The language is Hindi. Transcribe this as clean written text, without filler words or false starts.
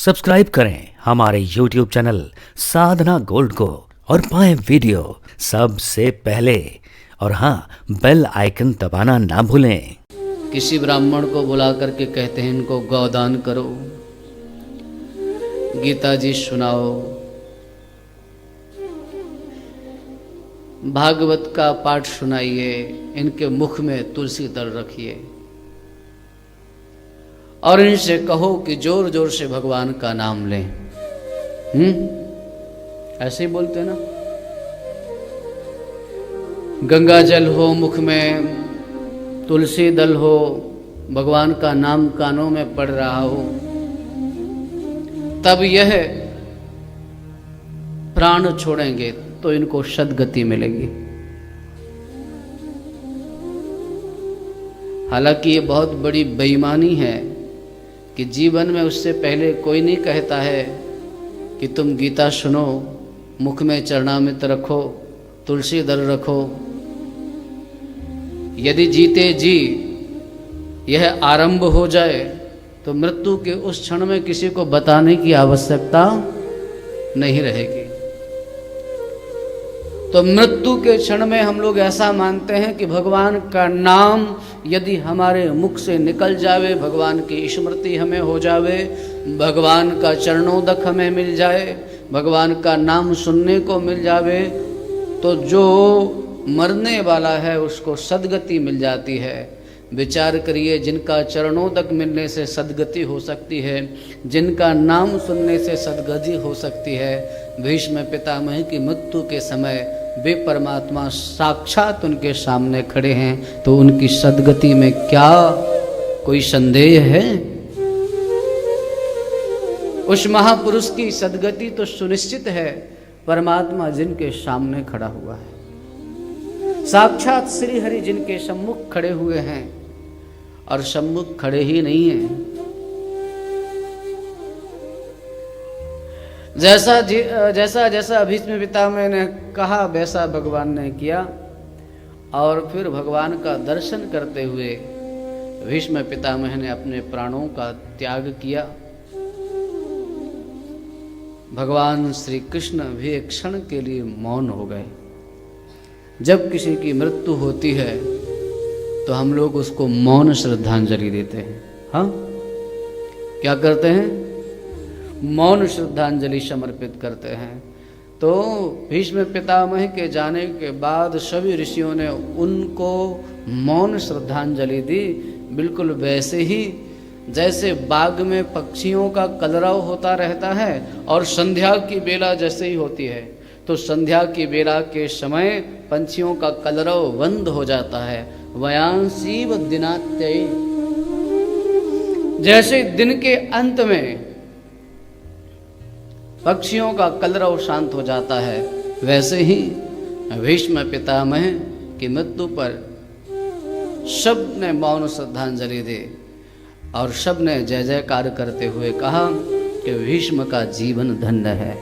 सब्सक्राइब करें हमारे YouTube चैनल साधना गोल्ड को और पाएं वीडियो सबसे पहले। और हाँ, बेल आइकन दबाना ना भूलें। किसी ब्राह्मण को बुला करके कहते हैं इनको गौदान करो, गीता जी सुनाओ, भागवत का पाठ सुनाइए, इनके मुख में तुलसी दल रखिए और इनसे कहो कि जोर जोर से भगवान का नाम लें। ऐसे ही बोलते ना, गंगा जल हो मुख में, तुलसी दल हो, भगवान का नाम कानों में पड़ रहा हो, तब यह प्राण छोड़ेंगे तो इनको सद्गति मिलेगी। हालांकि ये बहुत बड़ी बेईमानी है कि जीवन में उससे पहले कोई नहीं कहता है कि तुम गीता सुनो, मुख में चरणामृत रखो, तुलसी दल रखो। यदि जीते जी यह आरंभ हो जाए तो मृत्यु के उस क्षण में किसी को बताने की आवश्यकता नहीं रहेगी। तो मृत्यु के क्षण में हम लोग ऐसा मानते हैं कि भगवान का नाम यदि हमारे मुख से निकल जावे, भगवान की स्मृति हमें हो जावे, भगवान का चरणोदक हमें मिल जाए, भगवान का नाम सुनने को मिल जावे, तो जो मरने वाला है उसको सद्गति मिल जाती है। विचार करिए, जिनका चरणोदक मिलने से सद्गति हो सकती है, जिनका नाम सुनने से सद्गति हो सकती है, भीष्म पितामह की मृत्यु के समय वे परमात्मा साक्षात उनके सामने खड़े हैं, तो उनकी सद्गति में क्या कोई संदेह है? उस महापुरुष की सद्गति तो सुनिश्चित है, परमात्मा जिनके सामने खड़ा हुआ है, साक्षात श्री हरि जिनके सम्मुख खड़े हुए हैं, और सम्मुख खड़े ही नहीं हैं। जैसा जैसा भीष्म पितामह ने कहा वैसा भगवान ने किया, और फिर भगवान का दर्शन करते हुए भीष्म पितामह ने अपने प्राणों का त्याग किया। भगवान श्री कृष्ण भी एक क्षण के लिए मौन हो गए। जब किसी की मृत्यु होती है तो हम लोग उसको मौन श्रद्धांजलि देते हैं। हाँ, क्या करते हैं? मौन श्रद्धांजलि समर्पित करते हैं। तो भीष्म पितामह के जाने के बाद सभी ऋषियों ने उनको मौन श्रद्धांजलि दी, बिल्कुल वैसे ही जैसे बाग में पक्षियों का कलरव होता रहता है और संध्या की बेला जैसे ही होती है, तो संध्या की बेला के समय पंछियों का कलरव बंद हो जाता है। वयांसीव दिनात्य, जैसे दिन के अंत में पक्षियों का कलरव शांत हो जाता है, वैसे ही भीष्म पितामह की मृत्यु पर सब ने मौन श्रद्धांजलि दी और सब ने जय जयकार करते हुए कहा कि भीष्म का जीवन धन्य है।